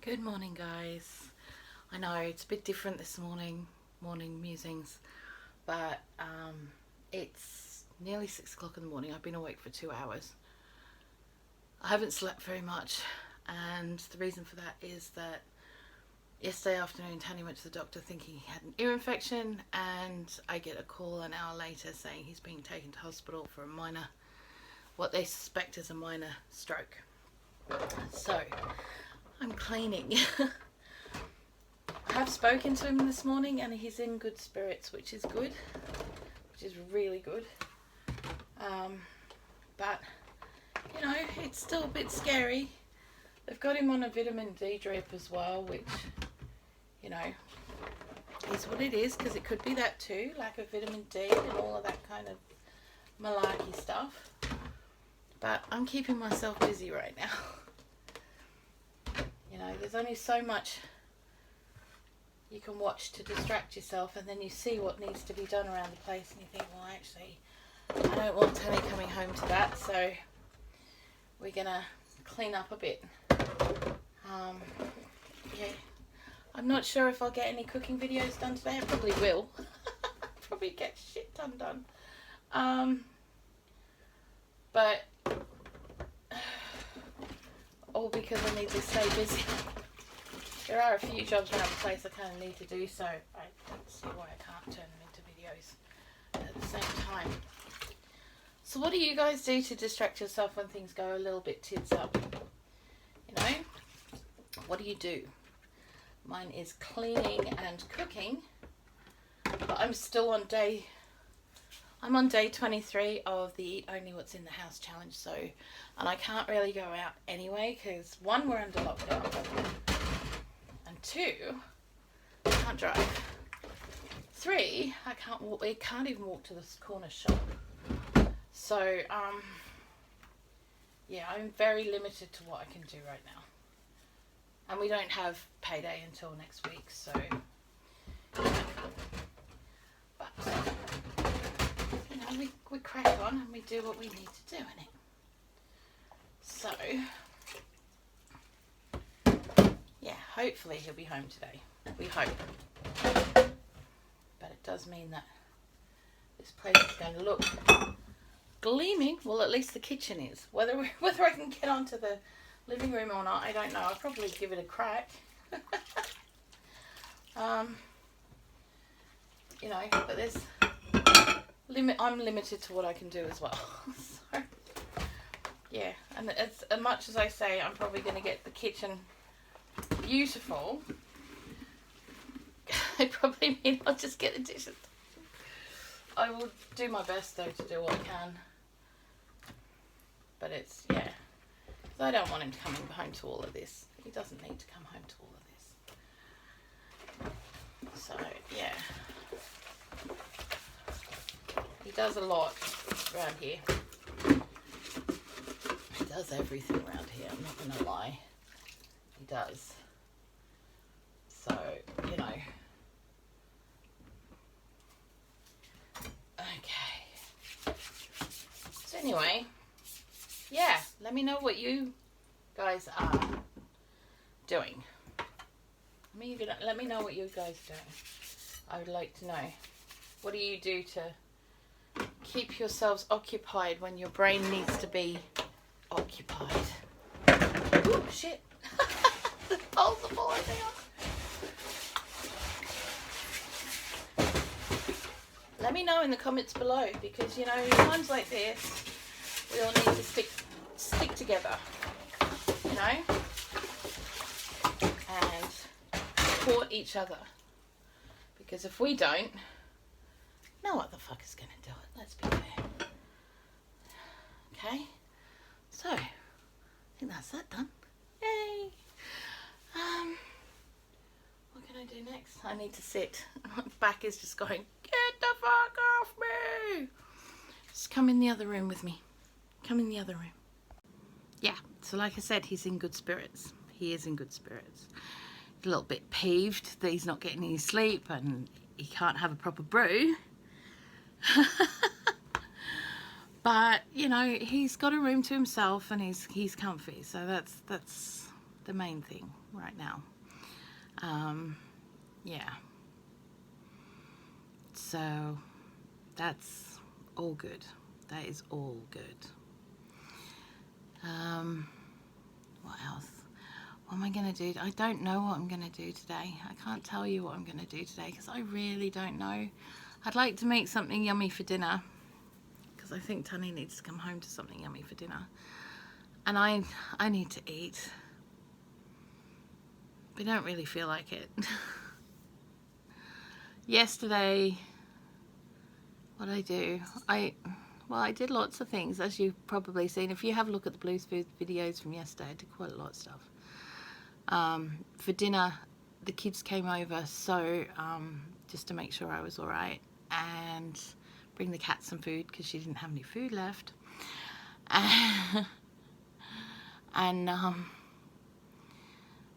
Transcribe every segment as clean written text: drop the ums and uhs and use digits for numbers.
Good morning, guys. I know it's a bit different this morning musings, but it's nearly 6 o'clock in the morning. I've been awake for 2 hours. I haven't slept very much, and the reason for that is that yesterday afternoon Tanny went to the doctor thinking he had an ear infection, and I get a call an hour later saying he's being taken to hospital for what they suspect is a minor stroke. So I'm cleaning. I have spoken to him this morning and he's in good spirits, which is good, which is really good. But, you know, it's still a bit scary. They've got him on a vitamin D drip as well, which, you know, is what it is, because it could be that too, lack of vitamin D and all of that kind of malarkey stuff. But I'm keeping myself busy right now. You know, there's only so much you can watch to distract yourself, and then you see what needs to be done around the place and you think, well, actually, I don't want Tanny coming home to that, so we're going to clean up a bit. Yeah, I'm not sure if I'll get any cooking videos done today. I probably will. Probably get shit ton done. But all because I need to stay busy. There are a few jobs around the place I kind of need to do, so I don't see why I can't turn them into videos at the same time. So what do you guys do to distract yourself when things go a little bit tits up? You know, what do you do? Mine is cleaning and cooking, but I'm still on day 23 of the Eat Only What's in the House challenge, so, and I can't really go out anyway because 1, we're under lockdown, and 2, I can't drive. 3, I can't even walk to this corner shop. So yeah, I'm very limited to what I can do right now, and we don't have payday until next week, so but you know, we crack on and we do what we need to do in it. So yeah, hopefully he'll be home today. We hope. But it does mean that this place is going to look gleaming. Well, at least the kitchen is. Whether I can get onto the living room or not, I don't know. I'll probably give it a crack. You know, but there's I'm limited to what I can do as well. So yeah, and as much as I say I'm probably going to get the kitchen beautiful, it probably means I'll just get the dishes. I will do my best though to do what I can, but it's, yeah, because I don't want him coming home to all of this. He doesn't need to come home to all of this. So yeah, he does a lot around here. He does everything around here, I'm not gonna lie. He does. So, you know. Okay. So anyway, yeah, let me know what you guys are doing. Let me know what you guys are doing. I would like to know. What do you do to keep yourselves occupied when your brain needs to be occupied? Ooh, shit. The bowls are falling down. Let me know in the comments below, because, you know, in times like this, we all need to stick together, you know, and support each other. Because if we don't, no other fucker's going to do it. Let's be fair. Okay? So, I think that's that done. Yay! What can I do next? I need to sit. My back is just going, get the fuck off me! Just come in the other room with me. Come in the other room. Yeah, so like I said, he's in good spirits. He is in good spirits. He's a little bit peeved that he's not getting any sleep and he can't have a proper brew. But, you know, he's got a room to himself and he's comfy. So that's the main thing right now. Yeah. So that's all good. That is all good. What else? What am I going to do? I don't know what I'm going to do today. I can't tell you what I'm going to do today because I really don't know. I'd like to make something yummy for dinner because I think Tanny needs to come home to something yummy for dinner. And I need to eat. But I don't really feel like it. Yesterday, what did I do? I did lots of things, as you've probably seen. If you have a look at the Bloo's food videos from yesterday, I did quite a lot of stuff. For dinner, the kids came over, so just to make sure I was all right, and bring the cat some food because she didn't have any food left. And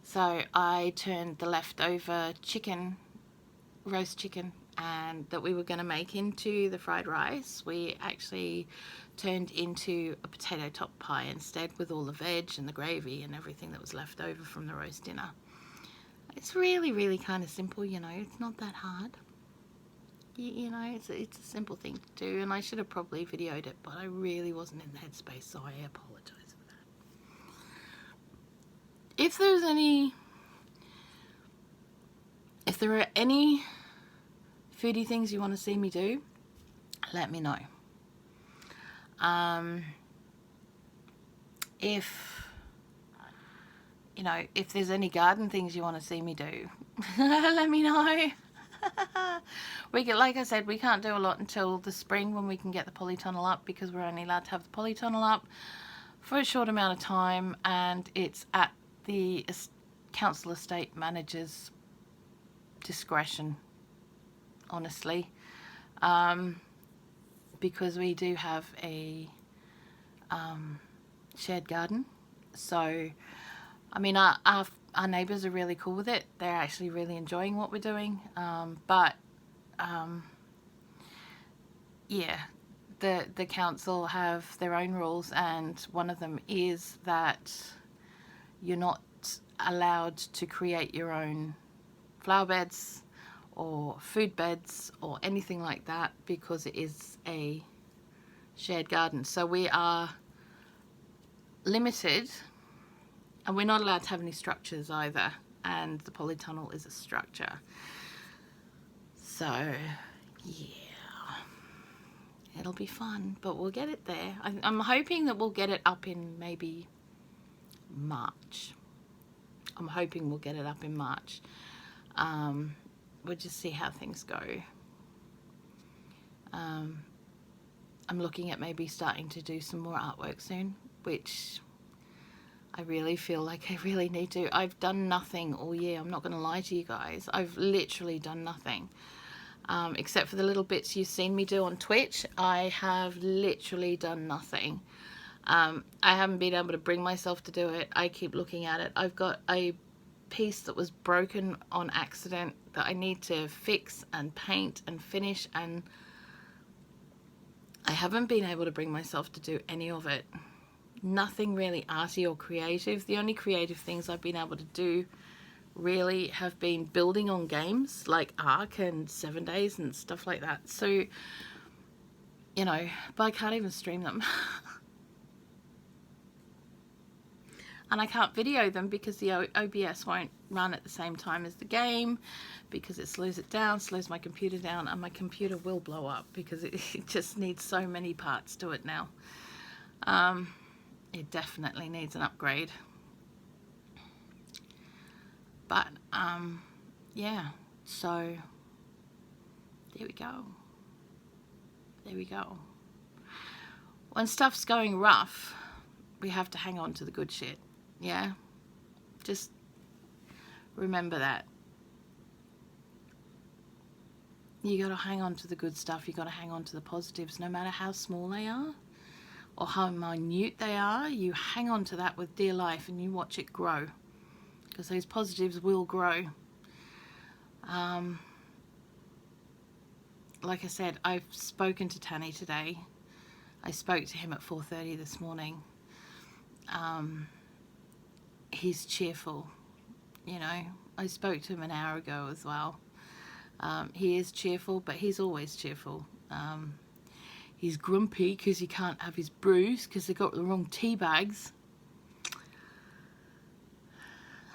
so I turned the leftover chicken, roast chicken, and that we were going to make into the fried rice, we actually turned into a potato top pie instead, with all the veg and the gravy and everything that was left over from the roast dinner. It's really, really kind of simple, you know. It's not that hard. You know, it's a simple thing to do, and I should have probably videoed it, but I really wasn't in the headspace, so I apologise for that. If there are any foodie things you want to see me do, let me know. If there's any garden things you want to see me do, let me know. Like I said, we can't do a lot until the spring when we can get the polytunnel up, because we're only allowed to have the polytunnel up for a short amount of time, and it's at the council estate manager's discretion, honestly, because we do have a shared garden. So I mean, our neighbours are really cool with it. They're actually really enjoying what we're doing. Yeah, the council have their own rules, and one of them is that you're not allowed to create your own flower beds or food beds or anything like that, because it is a shared garden. So we are limited, and we're not allowed to have any structures either, and the polytunnel is a structure. So yeah, it'll be fun, but we'll get it there. I'm hoping that we'll get it up in maybe March. I'm hoping we'll get it up in March. We'll just see how things go. I'm looking at maybe starting to do some more artwork soon, which I really feel like I really need to. I've done nothing all year. I'm not going to lie to you guys. I've literally done nothing. Except for the little bits you've seen me do on Twitch, I have literally done nothing. I haven't been able to bring myself to do it. I keep looking at it. I've got a piece that was broken on accident that I need to fix and paint and finish, and I haven't been able to bring myself to do any of it. Nothing really arty or creative. The only creative things I've been able to do really have been building on games like Ark and 7 Days and stuff like that. So, you know, but I can't even stream them. And I can't video them because the OBS won't run at the same time as the game, because it slows it down, slows my computer down, and my computer will blow up because it just needs so many parts to it now. It definitely needs an upgrade. But, yeah, so there we go. There we go. When stuff's going rough, we have to hang on to the good shit. Yeah? Just remember that. You got to hang on to the good stuff. You got to hang on to the positives, no matter how small they are or how minute they are. You hang on to that with dear life and you watch it grow, because those positives will grow. Like I said, I've spoken to Tanny today. I spoke to him at 4:30 this morning. he's cheerful. You know, I spoke to him an hour ago as well. He is cheerful, but he's always cheerful. He's grumpy because he can't have his brews because they got the wrong tea bags.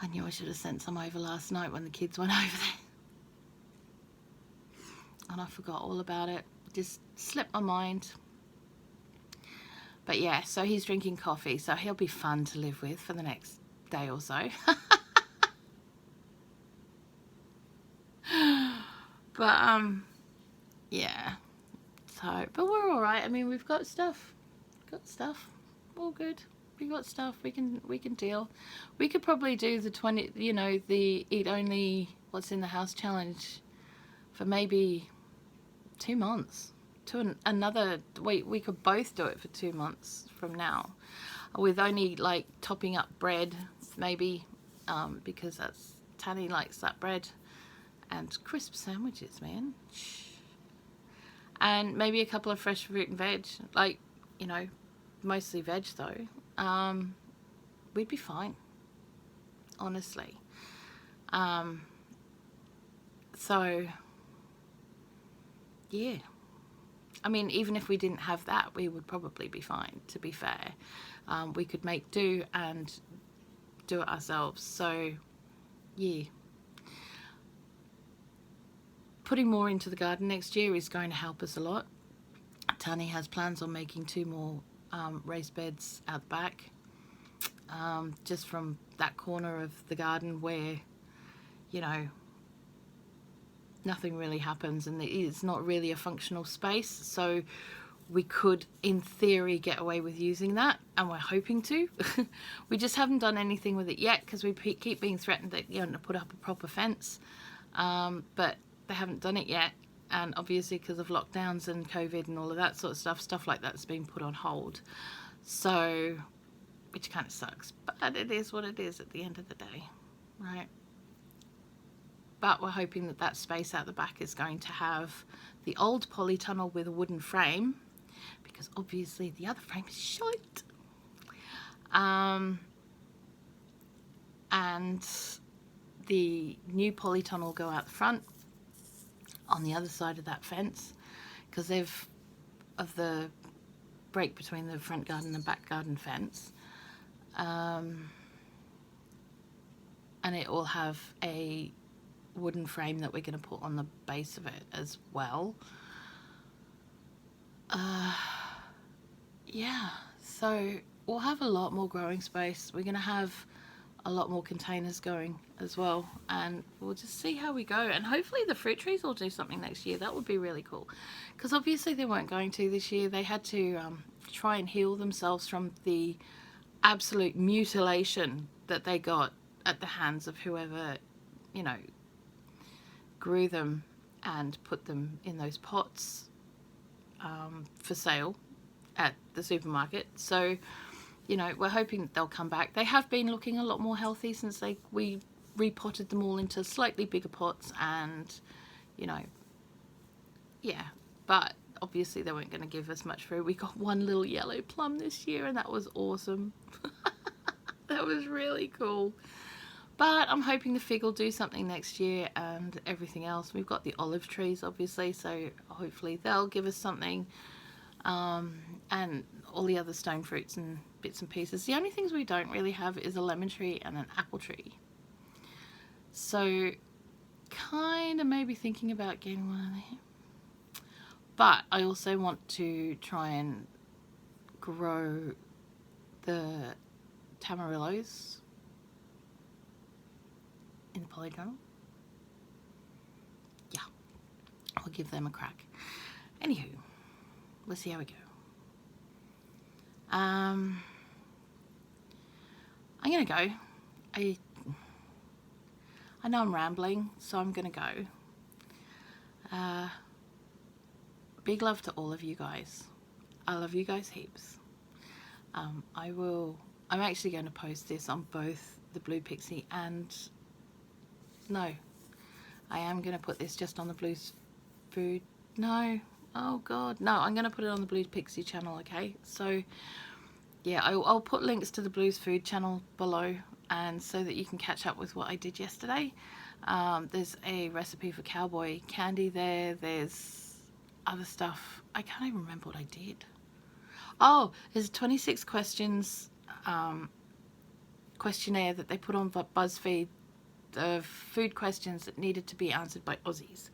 I knew I should have sent some over last night when the kids went over there. And I forgot all about it. Just slipped my mind. But yeah, so he's drinking coffee, so he'll be fun to live with for the next day or so. But yeah. So, but we're all right. I mean, we've got stuff. All good. We got stuff. We can deal. We could probably do the 20. You know, the eat only what's in the house challenge for maybe 2 months. Another. We could both do it for 2 months from now, with only like topping up bread, maybe, because Tanny likes that bread, and crisp sandwiches, man. And maybe a couple of fresh fruit and veg, like, you know, mostly veg though. We'd be fine, honestly. So yeah, I mean, even if we didn't have that, we would probably be fine, to be fair. We could make do and do it ourselves. So yeah, putting more into the garden next year is going to help us a lot. Tanny has plans on making 2 more raised beds out the back, just from that corner of the garden where, you know, nothing really happens and it's not really a functional space. So we could, in theory, get away with using that, and we're hoping to. We just haven't done anything with it yet because we keep being threatened that, you know, to put up a proper fence, but they haven't done it yet. And obviously because of lockdowns and COVID and all of that sort of stuff like that's been put on hold. So, which kind of sucks, but it is what it is at the end of the day, right? But we're hoping that that space out the back is going to have the old polytunnel with a wooden frame, because obviously the other frame is shite. And the new polytunnel will go out the front on the other side of that fence, because of the break between the front garden and back garden fence, and it will have a wooden frame that we're going to put on the base of it as well. Yeah, so we'll have a lot more growing space. We're going to have a lot more containers going as well, and we'll just see how we go. And hopefully the fruit trees will do something next year. That would be really cool, because obviously they weren't going to this year. They had to try and heal themselves from the absolute mutilation that they got at the hands of whoever, you know, grew them and put them in those pots for sale at the supermarket. So, you know, we're hoping that they'll come back. They have been looking a lot more healthy since we repotted them all into slightly bigger pots, and, you know, yeah, but obviously they weren't going to give us much fruit. We got one little yellow plum this year, and that was awesome. That was really cool. But I'm hoping the fig will do something next year, and everything else. We've got the olive trees, obviously, so hopefully they'll give us something. And all the other stone fruits and bits and pieces. The only things we don't really have is a lemon tree and an apple tree. So kind of maybe thinking about getting one of them. But I also want to try and grow the tamarillos in the polytunnel. Yeah, I'll give them a crack. Anywho, let's see how we go. I'm gonna go. I know I'm rambling, so I'm gonna go. Big love to all of you guys. I love you guys heaps. I'm actually going to post this on both the Blue Pixie and, no, I am going to put this just on the Blue's Food. No, oh god, no, I'm going to put it on the Blue Pixie channel, okay? So yeah, I'll put links to the Blue's Food channel below, and so that you can catch up with what I did yesterday. There's a recipe for cowboy candy there. There's other stuff. I can't even remember what I did. Oh, there's a 26 questions questionnaire that they put on BuzzFeed of food questions that needed to be answered by Aussies.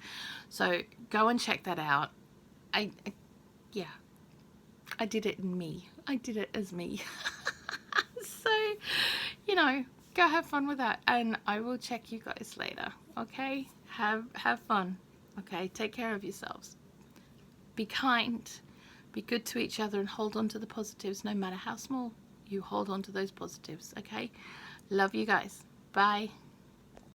So go and check that out. Yeah, I did it in me. I did it as me. So, you know, go have fun with that, and I will check you guys later. Okay, have fun. Okay, take care of yourselves. Be kind, be good to each other, and hold on to the positives. No matter how small, you hold on to those positives. Okay, love you guys. Bye.